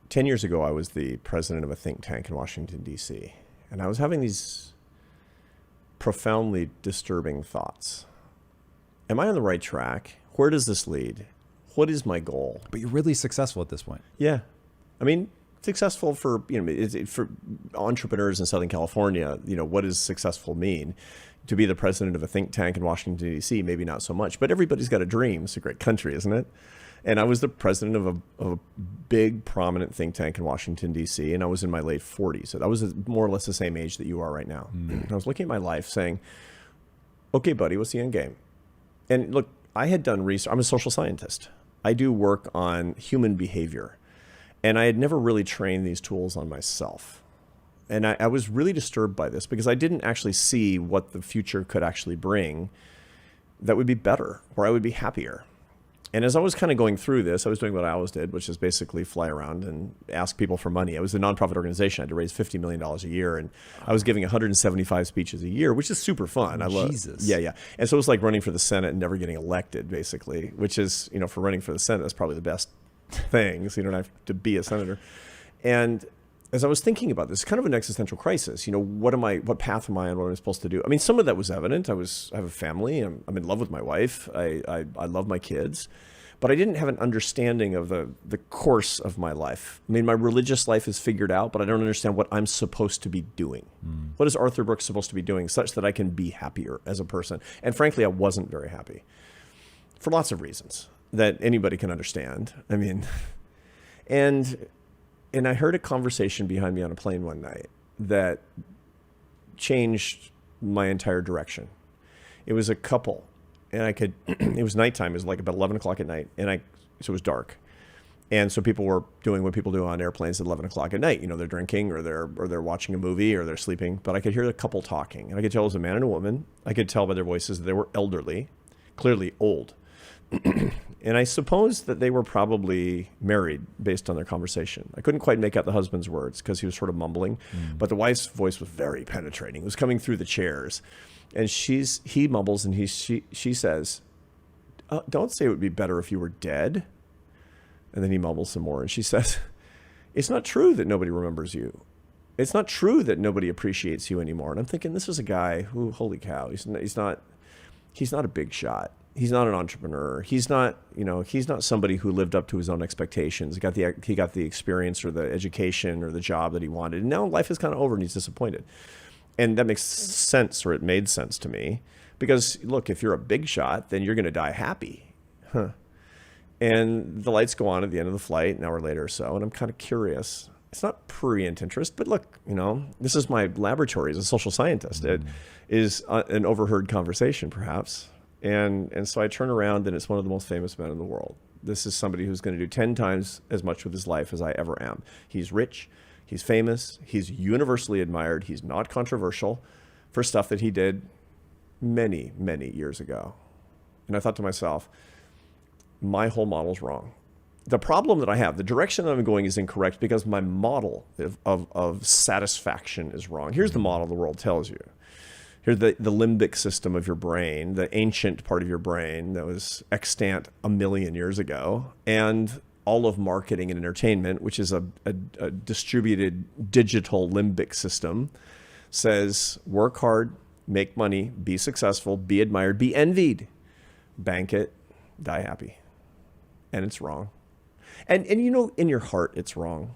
10 years ago, I was the president of a think tank in Washington, D.C., and I was having these profoundly disturbing thoughts. Am I on the right track? Where does this lead? What is my goal? But you're really successful at this point. Yeah. I mean, successful for, for entrepreneurs in Southern California, what does successful mean? To be the president of a think tank in Washington, D.C., maybe not so much, but everybody's got a dream. It's a great country, isn't it? And I was the president of a big, prominent think tank in Washington, D.C., and I was in my late 40s. So that was more or less the same age that you are right now. I was looking at my life saying, okay, buddy, what's the end game? And look, I had done research. I'm a social scientist. I do work on human behavior. And I had never really trained these tools on myself. And I was really disturbed by this because I didn't actually see what the future could actually bring that would be better, or I would be happier. And as I was kind of going through this, I was doing what I always did, which is basically fly around and ask people for money. I was a nonprofit organization. I had to raise $50 million a year. And I was giving 175 speeches a year, which is super fun. I love Jesus. Yeah. And so it was like running for the Senate and never getting elected, basically, which is, for running for the Senate, that's probably the best thing. So you don't have to be a senator. And as I was thinking about this, kind of an existential crisis, what path am I on? What am I supposed to do? I mean, some of that was evident. I have a family. I'm in love with my wife. I love my kids, but I didn't have an understanding of the course of my life. I mean, my religious life is figured out, but I don't understand what I'm supposed to be doing. What is Arthur Brooks supposed to be doing such that I can be happier as a person? And frankly, I wasn't very happy for lots of reasons that anybody can understand. I mean, and I heard a conversation behind me on a plane one night that changed my entire direction. It was a couple, and it was nighttime. It was like about 11 o'clock at night, so it was dark. And so people were doing what people do on airplanes at 11 o'clock at night. They're drinking or they're watching a movie or they're sleeping. But I could hear the couple talking, and I could tell it was a man and a woman. I could tell by their voices that they were elderly, clearly old. And I suppose that they were probably married based on their conversation. I couldn't quite make out the husband's words because he was sort of mumbling, but the wife's voice was very penetrating. It was coming through the chairs, and he mumbles and she says, "Don't say it would be better if you were dead." And then he mumbles some more, and she says, "It's not true that nobody remembers you. It's not true that nobody appreciates you anymore." And I'm thinking, this is a guy who, holy cow, he's not a big shot. He's not an entrepreneur. He's not somebody who lived up to his own expectations. He got the experience or the education or the job that he wanted. And now life is kind of over and he's disappointed. And that makes sense, or it made sense to me, because look, if you're a big shot, then you're going to die happy. And the lights go on at the end of the flight, an hour later or so. And I'm kind of curious. It's not prurient interest, but look, this is my laboratory as a social scientist. It is an overheard conversation, perhaps. And so I turn around, and it's one of the most famous men in the world. This is somebody who's going to do 10 times as much with his life as I ever am. He's rich. He's famous. He's universally admired. He's not controversial for stuff that he did many, many years ago. And I thought to myself, my whole model's wrong. The problem that I have, the direction that I'm going is incorrect because my model of satisfaction is wrong. Here's the model the world tells you. Here's the limbic system of your brain, the ancient part of your brain that was extant a million years ago, and all of marketing and entertainment, which is a distributed digital limbic system, says work hard, make money, be successful, be admired, be envied, bank it, die happy. And it's wrong. And in your heart, it's wrong.